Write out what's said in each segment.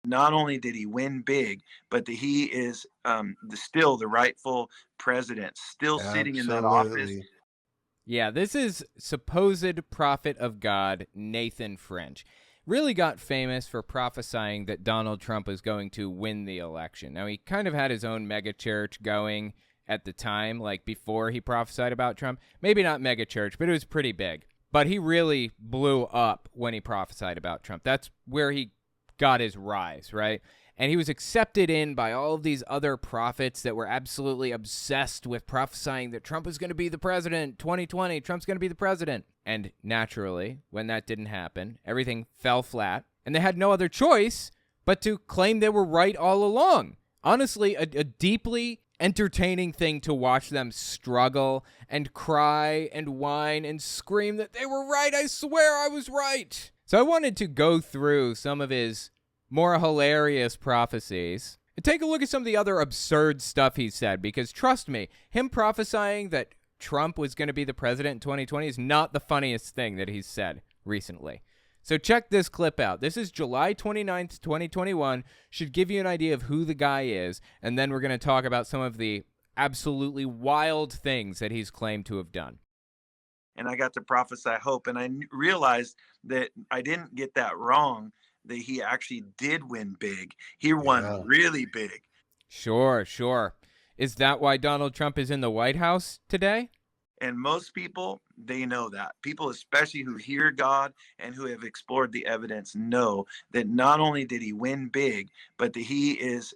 not only did he win big, but that he is still the rightful president, still sitting in that office. Absolutely. Yeah, this is supposed prophet of God, Nathan French. Really got famous for prophesying that Donald Trump was going to win the election. Now, he kind of had his own megachurch going at the time, like before he prophesied about Trump. Maybe not megachurch, but it was pretty big. But he really blew up when he prophesied about Trump. That's where he got his rise, right? And he was accepted in by all of these other prophets that were absolutely obsessed with prophesying that Trump was going to be the president, 2020, Trump's going to be the president. And naturally, when that didn't happen, everything fell flat, and they had no other choice but to claim they were right all along. Honestly, a deeply entertaining thing to watch them struggle and cry and whine and scream that they were right. I swear I was right. So I wanted to go through some of his more hilarious prophecies and take a look at some of the other absurd stuff he said, because trust me, him prophesying that Trump was going to be the president in 2020 is not the funniest thing that he's said recently. So check this clip out. This is July 29th, 2021. Should give you an idea of who the guy is, and then we're going to talk about some of the absolutely wild things that he's claimed to have done. And I got to prophesy hope, and I realized that I didn't get that wrong, that he actually did win big. He won really big. Sure. Is that why Donald Trump is in the White House today? And most people, they know that. People, especially who hear God and who have explored the evidence, know that not only did he win big, but that he is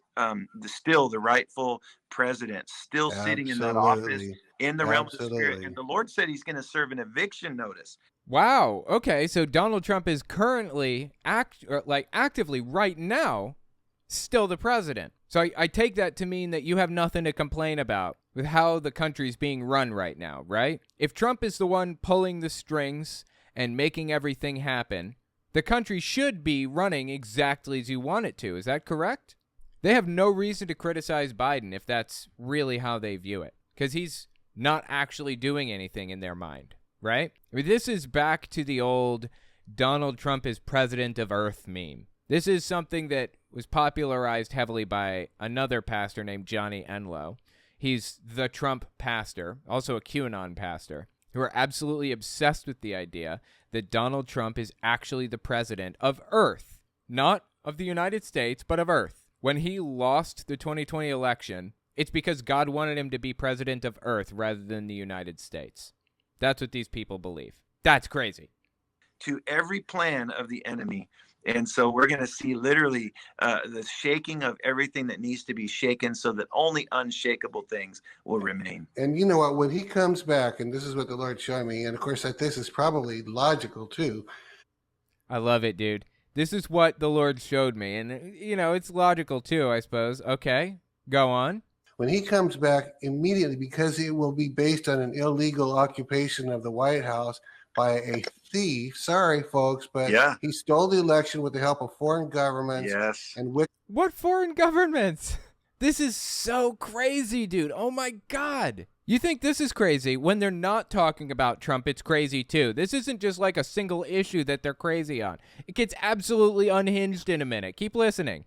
still the rightful president, still sitting in that office in the realm of the spirit. And the Lord said he's going to serve an eviction notice. Wow. Okay, so Donald Trump is currently actively right now still the president. So I take that to mean that you have nothing to complain about with how the country's being run right now, right? If Trump is the one pulling the strings and making everything happen, the country should be running exactly as you want it to. Is that correct? They have no reason to criticize Biden if that's really how they view it, because he's not actually doing anything in their mind, right? I mean, this is back to the old Donald Trump is president of Earth meme. This is something that was popularized heavily by another pastor named Johnny Enlow. He's the Trump pastor, also a QAnon pastor, who are absolutely obsessed with the idea that Donald Trump is actually the president of Earth, not of the United States, but of Earth. When he lost the 2020 election, it's because God wanted him to be president of Earth rather than the United States. That's what these people believe. That's crazy. To every plan of the enemy. And so we're going to see literally the shaking of everything that needs to be shaken so that only unshakable things will remain. And you know what? When he comes back, and this is what the Lord showed me, and of course that this is probably logical too. I love it, dude. This is what the Lord showed me. And, you know, it's logical too, I suppose. Okay, go on. When he comes back immediately, because it will be based on an illegal occupation of the White House by a thief. Sorry, folks, but he stole the election with the help of foreign governments. Yes. And what foreign governments? This is so crazy, dude. Oh, my God. You think this is crazy? When they're not talking about Trump, it's crazy, too. This isn't just like a single issue that they're crazy on. It gets absolutely unhinged in a minute. Keep listening.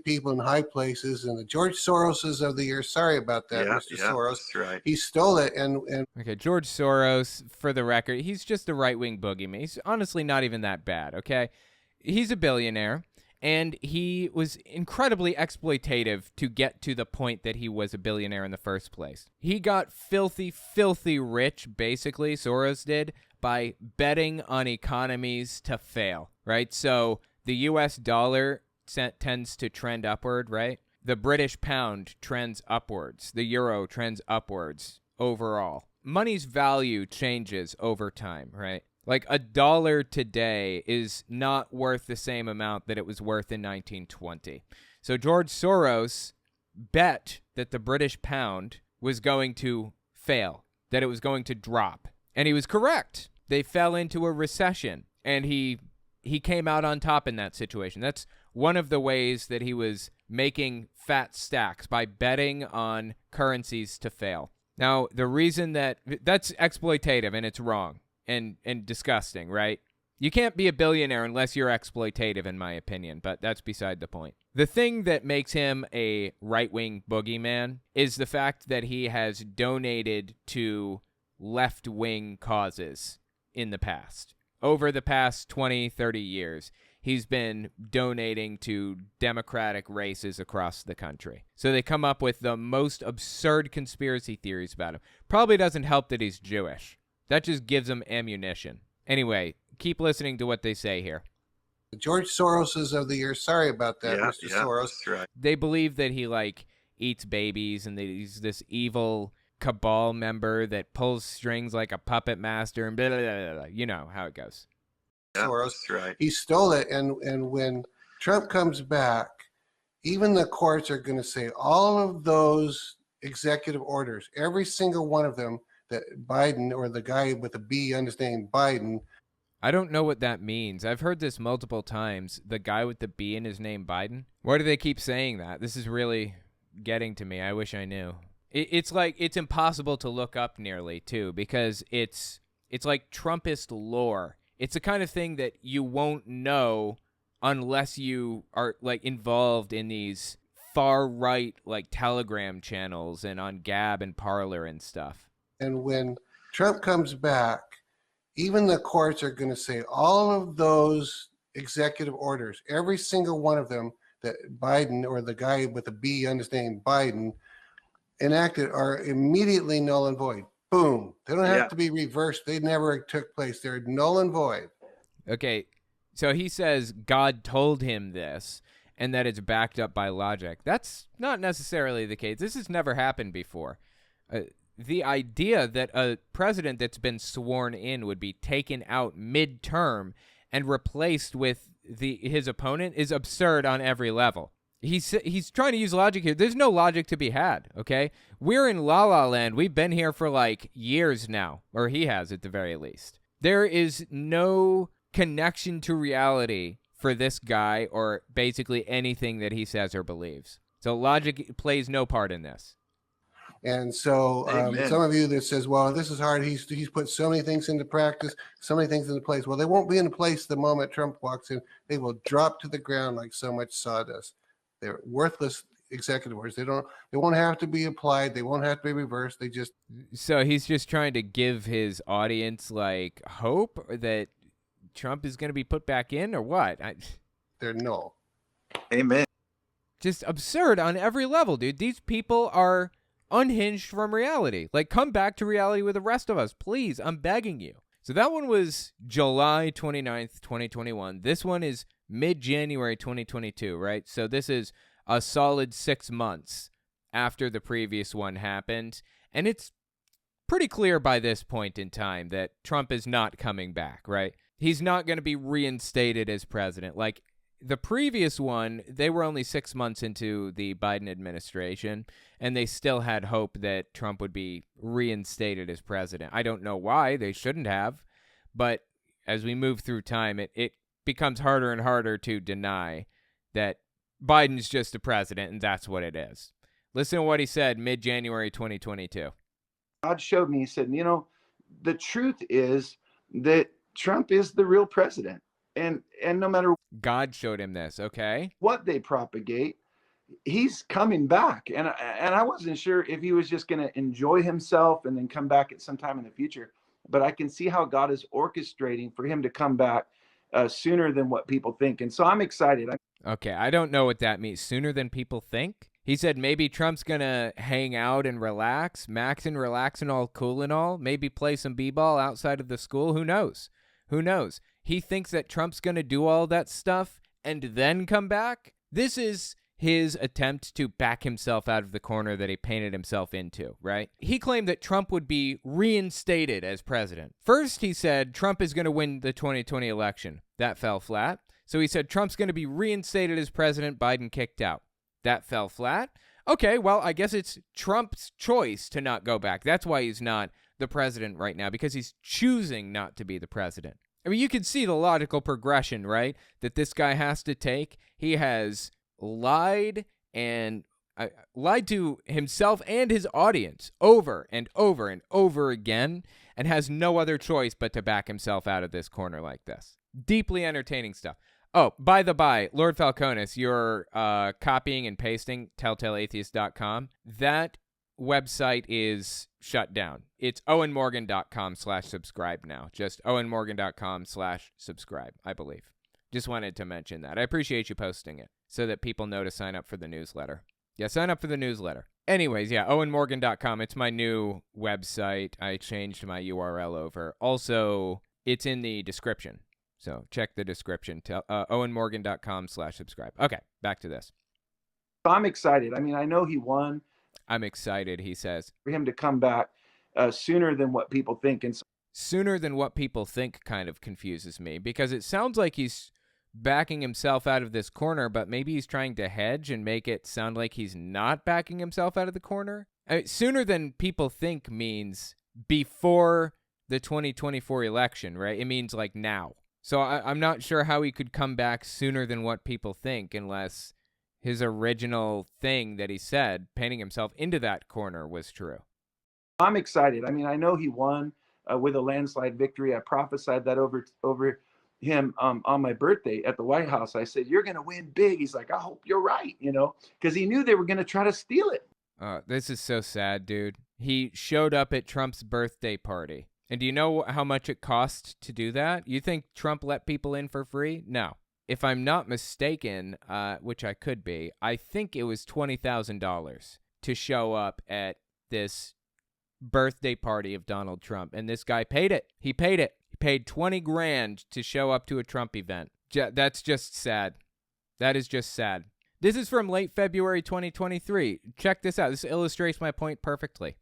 People in high places, and the George Soroses of the year. Sorry about that, Mr. Soros. That's right. He stole it. And okay, George Soros, for the record, he's just a right-wing boogeyman. He's honestly not even that bad, okay? He's a billionaire, and he was incredibly exploitative to get to the point that he was a billionaire in the first place. He got filthy, filthy rich, basically, Soros did, by betting on economies to fail, right? So the U.S. dollar tends to trend upward, right? The British pound trends upwards. The euro trends upwards overall. Money's value changes over time, right? Like $1 today is not worth the same amount that it was worth in 1920. So George Soros bet that the British pound was going to fail, that it was going to drop. And he was correct. They fell into a recession, and he came out on top in that situation. That's one of the ways that he was making fat stacks, by betting on currencies to fail. Now, the reason that's exploitative and it's wrong and disgusting, right? You can't be a billionaire unless you're exploitative, in my opinion, but that's beside the point. The thing that makes him a right-wing boogeyman is the fact that he has donated to left-wing causes in the past. Over the past 20, 30 years, he's been donating to Democratic races across the country. So they come up with the most absurd conspiracy theories about him. Probably doesn't help that he's Jewish. That just gives him ammunition. Anyway, keep listening to what they say here. George Soros is of the year. Sorry about that, Mr. Soros. That's right. They believe that he, eats babies and that he's this evil cabal member that pulls strings like a puppet master and blah, blah, blah, blah. You know how it goes. Yeah, Soros, that's right. He stole it. And when Trump comes back, even the courts are going to say all of those executive orders, every single one of them, that Biden, or the guy with a B understanding Biden. I don't know what that means. I've heard this multiple times. The guy with the B in his name, Biden. Why do they keep saying that? This is really getting to me. I wish I knew. It's impossible to look up nearly, too, because it's like Trumpist lore. It's the kind of thing that you won't know unless you are involved in these far right Telegram channels and on Gab and Parler and stuff. And when Trump comes back, even the courts are going to say all of those executive orders, every single one of them that Biden, or the guy with a B understanding Biden, enacted, are immediately null and void. Boom. They don't have to be reversed. They never took place. They're null and void. Okay, so he says God told him this and that it's backed up by logic. That's not necessarily the case. This has never happened before. The idea that a president that's been sworn in would be taken out midterm and replaced with his opponent is absurd on every level. He's trying to use logic here. There's no logic to be had, okay? We're in La La Land. We've been here for years now, or he has at the very least. There is no connection to reality for this guy or basically anything that he says or believes. So logic plays no part in this. And so some of you that says, well, this is hard. He's put so many things into practice, so many things into place. Well, they won't be in place the moment Trump walks in. They will drop to the ground like so much sawdust. They're worthless executive orders. They won't have to be applied. They won't have to be reversed. So he's just trying to give his audience hope that Trump is going to be put back in, or what? They're null. Amen. Just absurd on every level, dude. These people are unhinged from reality. Come back to reality with the rest of us, please. I'm begging you. So that one was July 29th, 2021. This one is mid-January 2022, right? So this is a solid 6 months after the previous one happened. And it's pretty clear by this point in time that Trump is not coming back, right? He's not going to be reinstated as president. The previous one, they were only 6 months into the Biden administration, and they still had hope that Trump would be reinstated as president. I don't know why. They shouldn't have. But as we move through time, it becomes harder and harder to deny that Biden's just a president, and that's what it is. Listen to what he said mid-January 2022. God showed me, he said, the truth is that Trump is the real president. And no matter God showed him this, okay? What they propagate, he's coming back. And I wasn't sure if he was just going to enjoy himself and then come back at some time in the future. But I can see how God is orchestrating for him to come back sooner than what people think. And so I'm excited. Okay, I don't know what that means. Sooner than people think? He said maybe Trump's going to hang out and relax, max and relax and all cool and all. Maybe play some b-ball outside of the school. Who knows? Who knows? He thinks that Trump's going to do all that stuff and then come back? This is his attempt to back himself out of the corner that he painted himself into, right? He claimed that Trump would be reinstated as president. First, he said Trump is going to win the 2020 election. That fell flat. So he said Trump's going to be reinstated as president, Biden kicked out. That fell flat. Okay, well, I guess it's Trump's choice to not go back. That's why he's not the president right now, because he's choosing not to be the president. I mean, you can see the logical progression, right, that this guy has to take. He has lied to himself and his audience over and over and over again, and has no other choice but to back himself out of this corner like this. Deeply entertaining stuff. Oh, by the by, Lord Falconis, you're copying and pasting telltaleatheist.com. That website is shut down. It's owenmorgan.com/subscribe now. Just owenmorgan.com/subscribe, I believe. Just wanted to mention that. I appreciate you posting it so that people know to sign up for the newsletter. Yeah, sign up for the newsletter. Anyways, yeah, owenmorgan.com. It's my new website. I changed my URL over. Also, it's in the description. So check the description. owenmorgan.com/subscribe. Okay, back to this. I'm excited. I mean, I know he won. I'm excited, he says. For him to come back sooner than what people think. And sooner than what people think kind of confuses me, because it sounds like he's backing himself out of this corner, but maybe he's trying to hedge and make it sound like he's not backing himself out of the corner. I mean, sooner than people think means before the 2024 election, right? It means like now. So I'm not sure how he could come back sooner than what people think unless his original thing that he said, painting himself into that corner, was true. I'm excited. I mean, I know he won with a landslide victory. I prophesied that over him on my birthday at the White House. I said, you're going to win big. He's like, I hope you're right, because he knew they were going to try to steal it. This is so sad, dude. He showed up at Trump's birthday party. And do you know how much it cost to do that? You think Trump let people in for free? No. If I'm not mistaken, which I could be, I think it was $20,000 to show up at this birthday party of Donald Trump. And this guy paid it. He paid it. He paid $20,000 to show up to a Trump event. That's just sad. That is just sad. This is from late February 2023. Check this out. This illustrates my point perfectly.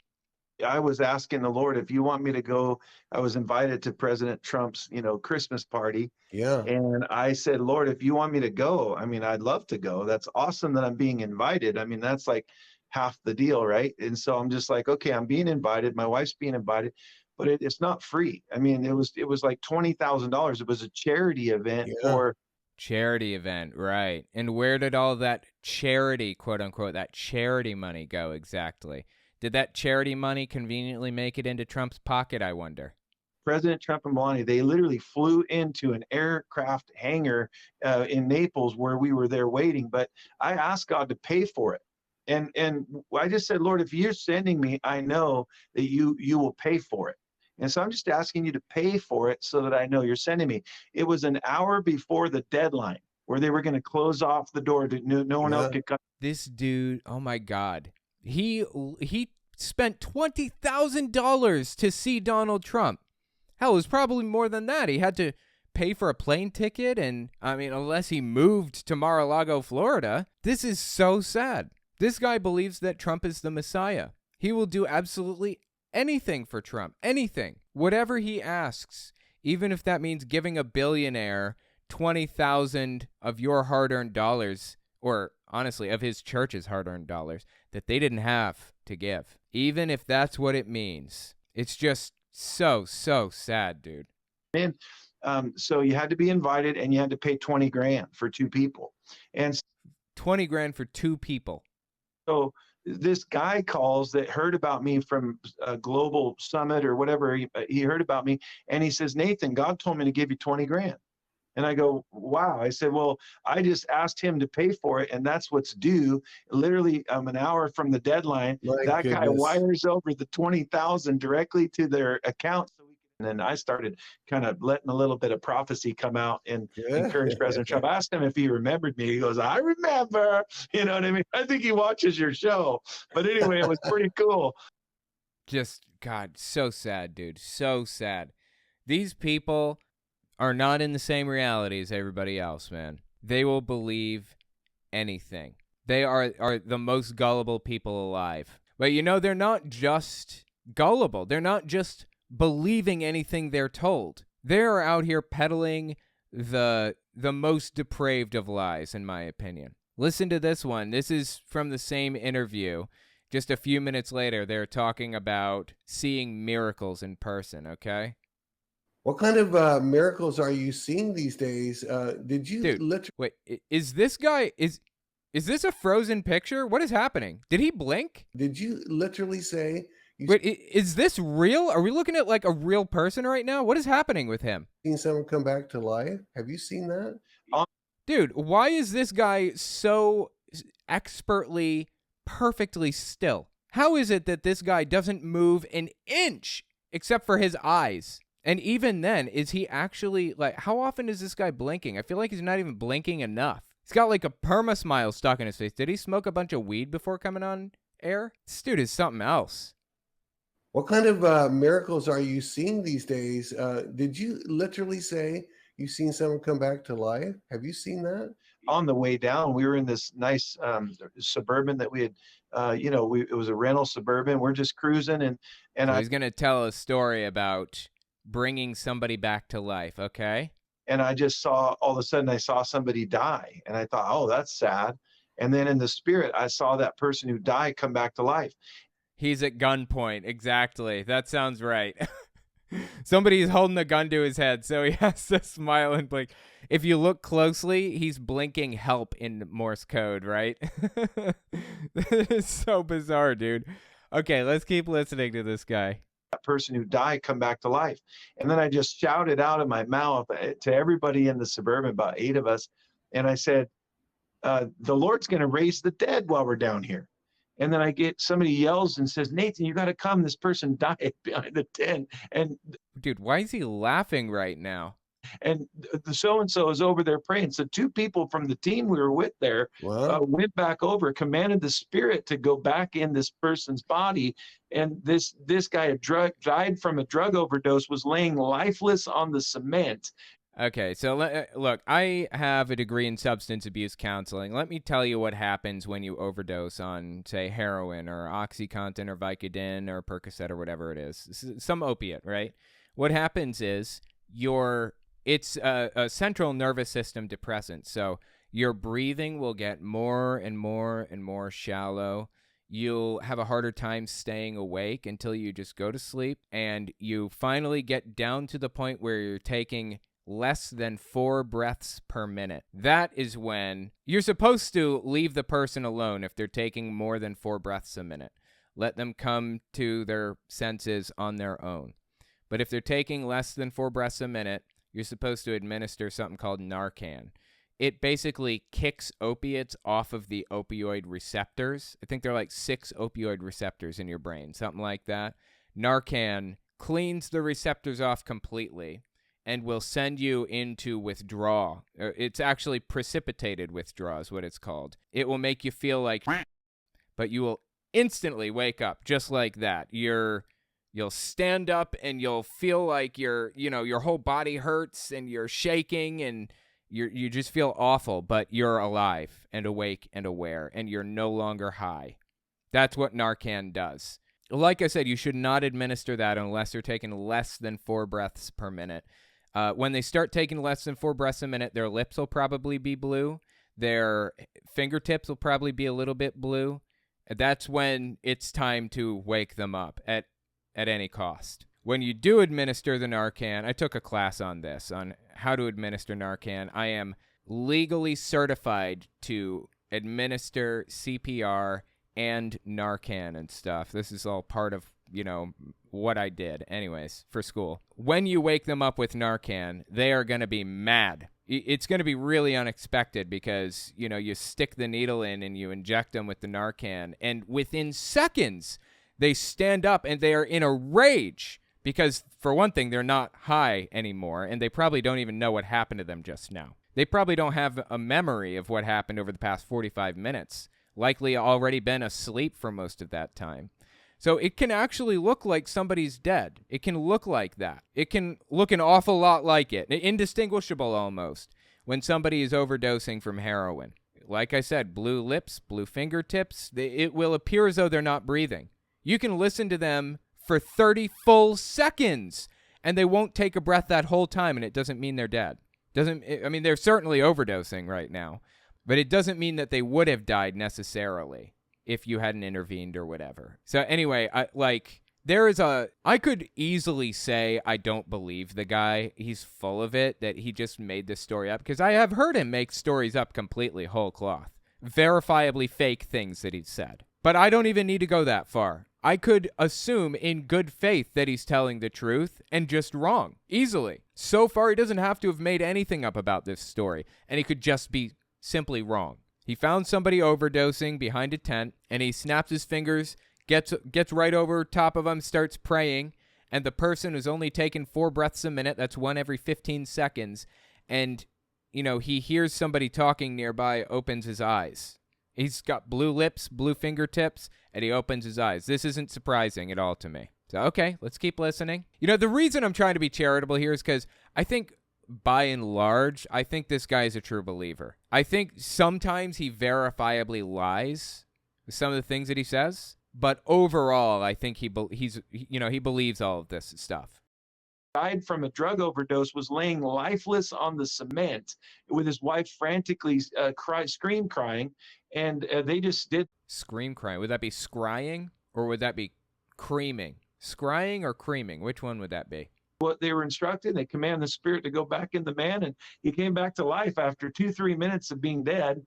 I was asking the Lord, if you want me to go, I was invited to President Trump's, Christmas party. Yeah. And I said, Lord, if you want me to go, I mean, I'd love to go. That's awesome that I'm being invited. I mean, that's like half the deal, right? And so I'm just like, okay, I'm being invited. My wife's being invited, but it's not free. I mean, it was like $20,000. It was a charity event for charity event, right? And where did all that charity, quote unquote, that charity money go exactly? Did that charity money conveniently make it into Trump's pocket, I wonder? President Trump and Melania, they literally flew into an aircraft hangar in Naples where we were there waiting. But I asked God to pay for it. And I just said, Lord, if you're sending me, I know that you will pay for it. And so I'm just asking you to pay for it so that I know you're sending me. It was an hour before the deadline where they were going to close off the door. No one else could come. This dude, oh my God. He spent $20,000 to see Donald Trump. Hell, it was probably more than that. He had to pay for a plane ticket, and I mean, unless he moved to Mar-a-Lago, Florida. This is so sad. This guy believes that Trump is the Messiah. He will do absolutely anything for Trump. Anything. Whatever he asks. Even if that means giving a billionaire 20,000 of your hard-earned dollars, or honestly, of his church's hard-earned dollars, that they didn't have to give. Even if that's what it means. It's just so sad, dude. And so you had to be invited, and you had to pay $20,000 for two people. And $20,000 for two people. So this guy calls that heard about me from a global summit or whatever. He heard about me, and he says, Nathan, God told me to give you $20,000. And I go, wow. I said, well, I just asked him to pay for it, and that's what's due. Literally an hour from the deadline, guy wires over the $20,000 directly to their account. And then I started kind of letting a little bit of prophecy come out and encourage President Trump. I asked him if he remembered me. He goes, I remember. You know what I mean? I think he watches your show. But anyway, it was pretty cool. Just, God, so sad, dude. So sad. These people are not in the same reality as everybody else, man. They will believe anything. They are the most gullible people alive. But they're not just gullible. They're not just believing anything they're told. They're out here peddling the most depraved of lies, in my opinion. Listen to this one. This is from the same interview. Just a few minutes later, they're talking about seeing miracles in person, okay? What kind of miracles are you seeing these days? Did you literally... Wait, is this guy... Is this a frozen picture? What is happening? Did he blink? Did you literally say, Wait, is this real? Are we looking at like a real person right now? What is happening with him? Seen someone come back to life? Have you seen that? Dude, why is this guy so expertly, perfectly still? How is it that this guy doesn't move an inch except for his eyes? And even then, is he actually, like, how often is this guy blinking? I feel like he's not even blinking enough. He's got like a perma smile stuck in his face. Did he smoke a bunch of weed before coming on air? This dude is something else. What kind of miracles are you seeing these days? Did you literally say you've seen someone come back to life? Have you seen that? On the way down, we were in this nice Suburban that we had, it was a rental Suburban. We're just cruising, and so he's going to tell a story about bringing somebody back to life, okay? And I just saw, all of a sudden, I saw somebody die, and I thought, oh, that's sad. And then in the spirit, I saw that person who died come back to life. He's at gunpoint. Exactly. That sounds right. Somebody's holding a gun to his head, so he has to smile and blink. If you look closely, he's blinking help in Morse code, right? That is so bizarre, dude. Okay, let's keep listening to this guy. That person who died come back to life. And then I just shouted out of my mouth to everybody in the Suburban, about 8 of us. And I said, the Lord's going to raise the dead while we're down here. And then I get somebody yells and says, Nathan, you got to come. This person died behind the tent. And dude, why is he laughing right now? And the so-and-so is over there praying. So 2 people from the team we were with there went back over, commanded the spirit to go back in this person's body. And this guy died from a drug overdose, was laying lifeless on the cement. Okay, so look, I have a degree in substance abuse counseling. Let me tell you what happens when you overdose on, say, heroin or OxyContin or Vicodin or Percocet or whatever it is. Some opiate, right? What happens is it's a central nervous system depressant. So your breathing will get more and more and more shallow. You'll have a harder time staying awake until you just go to sleep. And you finally get down to the point where you're taking less than 4 breaths per minute. That is when you're supposed to leave the person alone if they're taking more than 4 breaths a minute. Let them come to their senses on their own. But if they're taking less than 4 breaths a minute, you're supposed to administer something called Narcan. It basically kicks opiates off of the opioid receptors. I think there are like 6 opioid receptors in your brain, something like that. Narcan cleans the receptors off completely and will send you into withdrawal. It's actually precipitated withdrawal is what it's called. It will make you feel like, but you will instantly wake up just like that. You'll stand up and you'll feel like your whole body hurts and you're shaking and you just feel awful, but you're alive and awake and aware and you're no longer high. That's what Narcan does. Like I said, you should not administer that unless you're taking less than 4 breaths per minute. When they start taking less than 4 breaths a minute, their lips will probably be blue. Their fingertips will probably be a little bit blue. That's when it's time to wake them up at any cost. When you do administer the Narcan, I took a class on this, on how to administer Narcan. I am legally certified to administer CPR and Narcan and stuff. This is all part of, what I did anyways for school. When you wake them up with Narcan, they are going to be mad. It's going to be really unexpected because, you stick the needle in and you inject them with the Narcan, and within seconds, they stand up and they are in a rage because, for one thing, they're not high anymore, and they probably don't even know what happened to them just now. They probably don't have a memory of what happened over the past 45 minutes, likely already been asleep for most of that time. So it can actually look like somebody's dead. It can look like that. It can look an awful lot like it, indistinguishable almost, when somebody is overdosing from heroin. Like I said, blue lips, blue fingertips, it will appear as though they're not breathing. You can listen to them for 30 full seconds, and they won't take a breath that whole time, and it doesn't mean they're dead. They're certainly overdosing right now, but it doesn't mean that they would have died necessarily if you hadn't intervened or whatever. So anyway, I could easily say I don't believe the guy. He's full of it, that he just made this story up, because I have heard him make stories up completely whole cloth. Verifiably fake things that he's said. But I don't even need to go that far. I could assume in good faith that he's telling the truth and just wrong, easily. So far, he doesn't have to have made anything up about this story, and he could just be simply wrong. He found somebody overdosing behind a tent, and he snaps his fingers, gets right over top of him, starts praying, and the person who's only taking 4 breaths a minute, that's one every 15 seconds, and, he hears somebody talking nearby, opens his eyes. He's got blue lips, blue fingertips, and he opens his eyes. This isn't surprising at all to me. So, okay, let's keep listening. The reason I'm trying to be charitable here is because I think, by and large, I think this guy is a true believer. I think sometimes he verifiably lies with some of the things that he says, but overall, I think he believes all of this stuff. Died from a drug overdose, was laying lifeless on the cement with his wife frantically scream crying, and they just did scream crying. Would that be scrying or would that be creaming? Scrying or creaming? Which one would that be? What they were instructed. They command the spirit to go back in the man, and he came back to life after 2-3 minutes of being dead.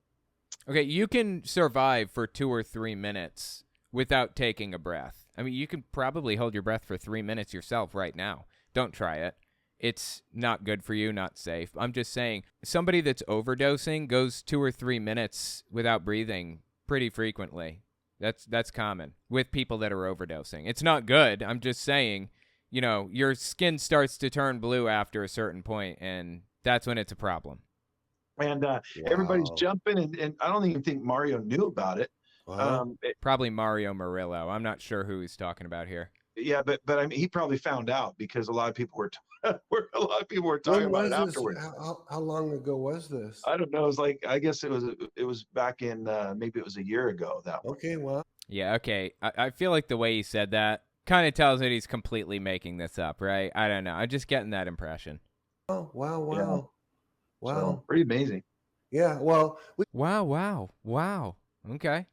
Okay, you can survive for 2 or 3 minutes without taking a breath. I mean, you can probably hold your breath for 3 minutes yourself right now. Don't try it. It's not good for you, not safe. I'm just saying, somebody that's overdosing goes 2 or 3 minutes without breathing pretty frequently. That's common with people that are overdosing. It's not good. I'm just saying, your skin starts to turn blue after a certain point, and that's when it's a problem. And everybody's jumping, and I don't even think Mario knew about it. Probably Mario Murillo. I'm not sure who he's talking about here. Yeah, but I mean, he probably found out because a lot of people were talking about it afterwards. How long ago was this? I don't know. It was like, I guess it was back in maybe it was a year ago. That one. Okay, well. Yeah, okay. I feel like the way he said that kind of tells that he's completely making this up, right? I don't know. I'm just getting that impression. Oh, wow. Yeah. Wow. So, pretty amazing. Yeah, well. Wow. Okay.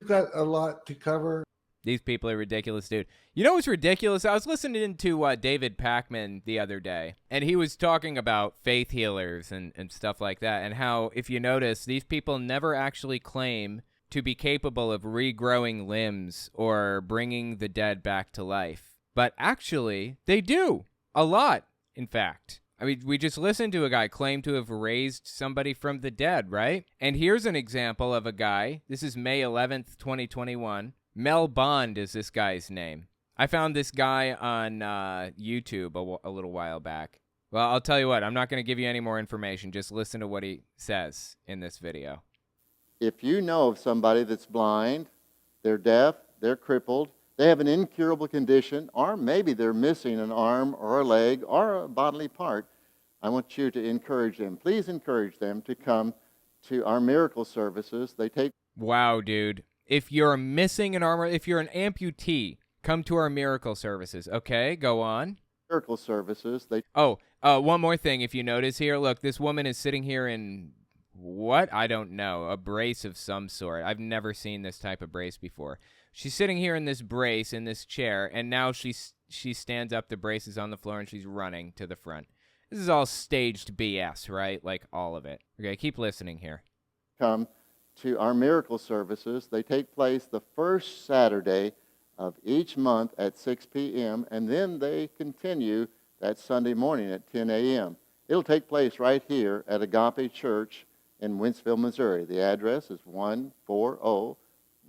We've got a lot to cover. These people are ridiculous, dude. You know what's ridiculous? I was listening to David Pakman the other day, and he was talking about faith healers and stuff like that, and how, if you notice, these people never actually claim to be capable of regrowing limbs or bringing the dead back to life. But actually, they do. A lot, in fact. I mean, we just listened to a guy claim to have raised somebody from the dead, right? And here's an example of a guy. This is May 11th, 2021. Mel Bond is this guy's name. I found this guy on YouTube a little while back. Well, I'll tell you what. I'm not going to give you any more information. Just listen to what he says in this video. If you know of somebody that's blind, they're deaf, they're crippled, they have an incurable condition, or maybe they're missing an arm or a leg or a bodily part, I want you to encourage them. Please encourage them to come to our miracle services. They take... Wow, dude. If you're missing an arm, if you're an amputee, come to our miracle services. Okay, go on. Miracle services. One more thing. If you notice here, look, this woman is sitting here in what? I don't know. A brace of some sort. I've never seen this type of brace before. She's sitting here in this brace, in this chair, and now she stands up, the brace is on the floor, and she's running to the front. This is all staged BS, right? Like all of it. Okay, keep listening here. Come to our miracle services. They take place the first Saturday of each month at 6 p.m., and then they continue that Sunday morning at 10 a.m. It'll take place right here at Agape Church in Wentzville, Missouri. The address is 140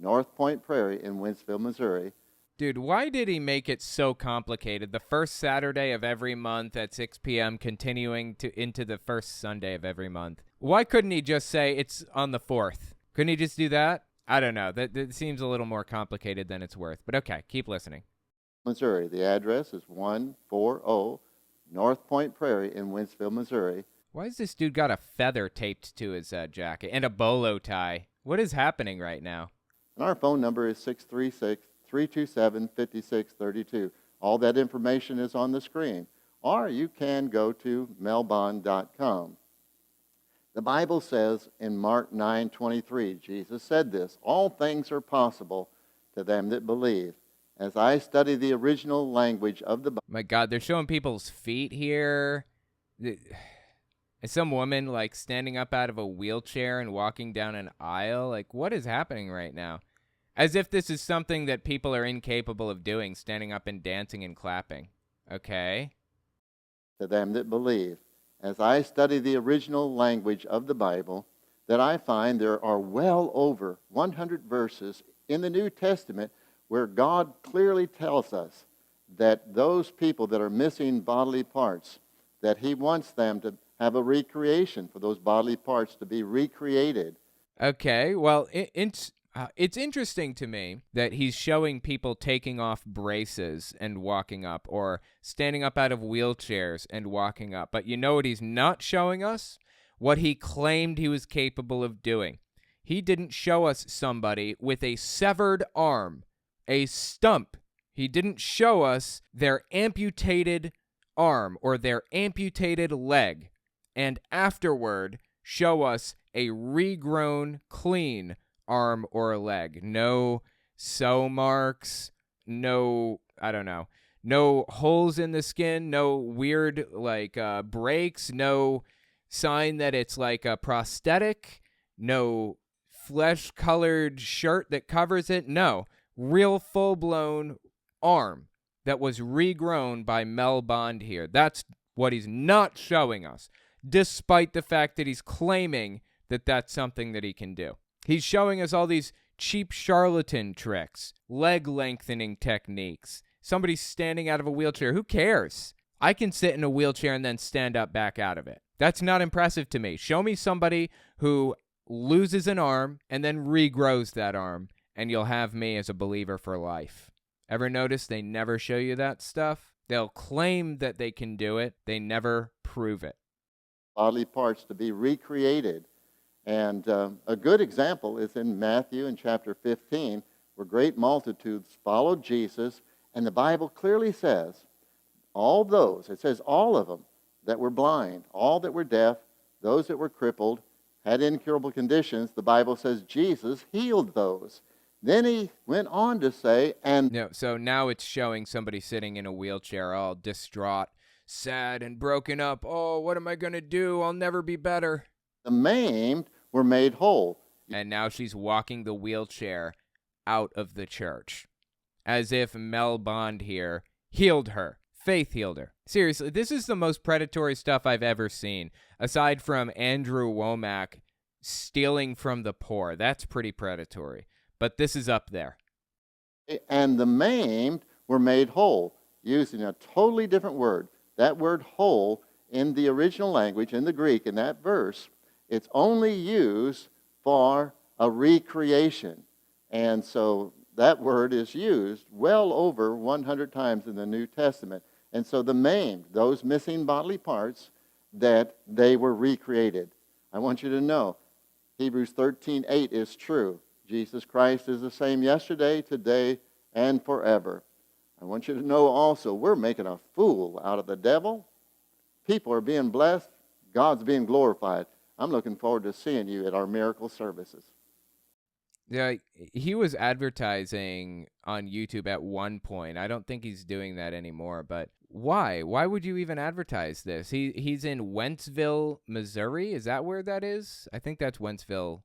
North Point Prairie in Wentzville, Missouri. Dude, why did he make it so complicated? The first Saturday of every month at 6 p.m., continuing into the first Sunday of every month. Why couldn't he just say it's on the 4th? Couldn't he just do that? I don't know. That seems a little more complicated than it's worth. But okay, keep listening. Missouri. The address is 140 North Point Prairie in Wentzville, Missouri. Why has this dude got a feather taped to his jacket and a bolo tie? What is happening right now? And our phone number is 636-327-5632. All that information is on the screen. Or you can go to melbond.com. The Bible says in Mark 9:23, Jesus said this, all things are possible to them that believe. As I study the original language of the Bible. My God, they're showing people's feet here. Is some woman like standing up out of a wheelchair and walking down an aisle? Like, what is happening right now? As if this is something that people are incapable of doing, standing up and dancing and clapping. Okay? To them that believe. As I study the original language of the Bible, that I find there are well over 100 verses in the New Testament where God clearly tells us that those people that are missing bodily parts, that he wants them to have a recreation for those bodily parts to be recreated. Okay, well, it's interesting to me that he's showing people taking off braces and walking up, or standing up out of wheelchairs and walking up. But you know what he's not showing us? What he claimed he was capable of doing. He didn't show us somebody with a severed arm, a stump. He didn't show us their amputated arm or their amputated leg, and afterward show us a regrown, clean arm or leg. No sew marks, no holes in the skin, no weird breaks, no sign that it's like a prosthetic, no flesh-colored shirt that covers it. No, real full-blown arm that was regrown by Mel Bond here. That's what he's not showing us, despite the fact that he's claiming that that's something that he can do. He's showing us all these cheap charlatan tricks, leg lengthening techniques, somebody standing out of a wheelchair. Who cares? I can sit in a wheelchair and then stand up back out of it. That's not impressive to me. Show me somebody who loses an arm and then regrows that arm, and you'll have me as a believer for life. Ever notice they never show you that stuff? They'll claim that they can do it. They never prove it. Bodily parts to be recreated. And a good example is in Matthew in chapter 15, where great multitudes followed Jesus, and the Bible clearly says, it says all of them that were blind, all that were deaf, those that were crippled, had incurable conditions, the Bible says Jesus healed those. Then he went on to say, so now it's showing somebody sitting in a wheelchair all distraught, sad and broken up. Oh, what am I going to do? I'll never be better. The maimed were made whole. And now she's walking the wheelchair out of the church, as if Mel Bond here healed her. Faith healed her. Seriously, this is the most predatory stuff I've ever seen, aside from Andrew Womack stealing from the poor. That's pretty predatory. But this is up there. And the maimed were made whole, using a totally different word. That word whole, in the original language, in the Greek, in that verse, it's only used for a recreation. And so that word is used well over 100 times in the New Testament. And so the maimed, those missing bodily parts, that they were recreated. I want you to know, Hebrews 13:8 is true. Jesus Christ is the same yesterday, today, and forever. I want you to know also, we're making a fool out of the devil. People are being blessed. God's being glorified. I'm looking forward to seeing you at our miracle services. Yeah, he was advertising on YouTube at one point. I don't think he's doing that anymore, but why? Why would you even advertise this? He's in Wentzville, Missouri. Is that where that is? I think that's Wentzville,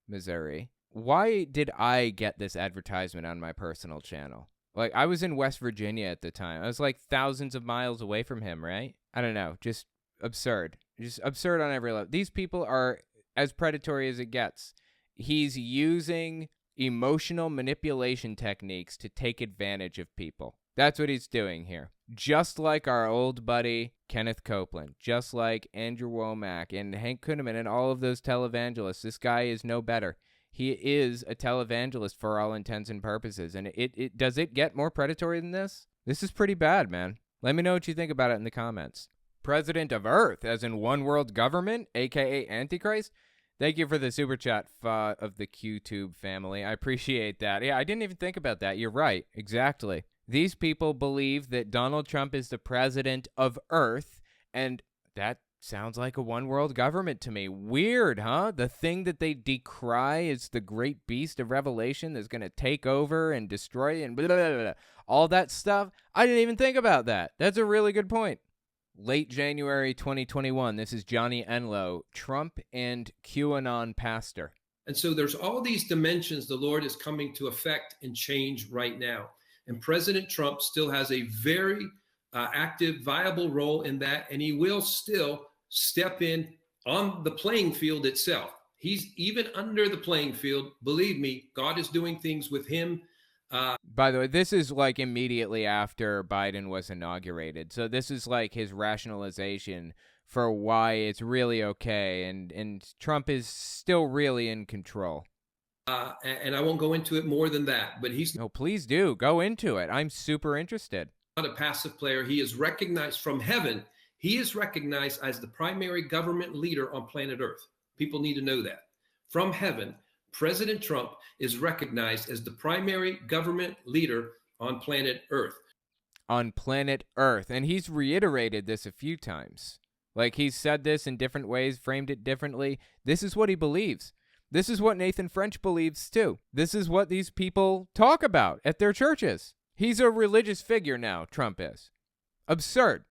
Missouri. Why did I get this advertisement on my personal channel? Like, I was in West Virginia at the time. I was like thousands of miles away from him, right? I don't know. Just absurd. Just absurd on every level. These people are as predatory as it gets. He's using emotional manipulation techniques to take advantage of people. That's what he's doing here. Just like our old buddy Kenneth Copeland, just like Andrew Womack and Hank Kunneman and all of those televangelists, this guy is no better. He is a televangelist for all intents and purposes. And does it get more predatory than this? This is pretty bad, man. Let me know what you think about it in the comments. President of Earth, as in one world government, aka Antichrist? Thank you for the super chat of the QTube family. I appreciate that. Yeah, I didn't even think about that. You're right. Exactly. These people believe that Donald Trump is the president of Earth, and that sounds like a one world government to me. Weird, huh? The thing that they decry is the great beast of Revelation that's going to take over and destroy and blah, blah, blah, blah. All that stuff. I didn't even think about that. That's a really good point. Late January 2021, this is Johnny Enlow, Trump and QAnon pastor. And so there's all these dimensions the Lord is coming to affect and change right now. And President Trump still has a very active, viable role in that, and he will still step in on the playing field itself. He's even under the playing field. Believe me, God is doing things with him. By the way, this is like immediately after Biden was inaugurated. So this is like his rationalization for why it's really okay. And Trump is still really in control. And I won't go into it more than that, but he's... No, please do. Go into it. I'm super interested. Not a passive player. He is recognized from heaven. He is recognized as the primary government leader on planet Earth. People need to know that. From heaven, President Trump is recognized as the primary government leader on planet Earth. On planet Earth. And he's reiterated this a few times. Like, he's said this in different ways, framed it differently. This is what he believes. This is what Nathan French believes, too. This is what these people talk about at their churches. He's a religious figure now, Trump is. Absurd.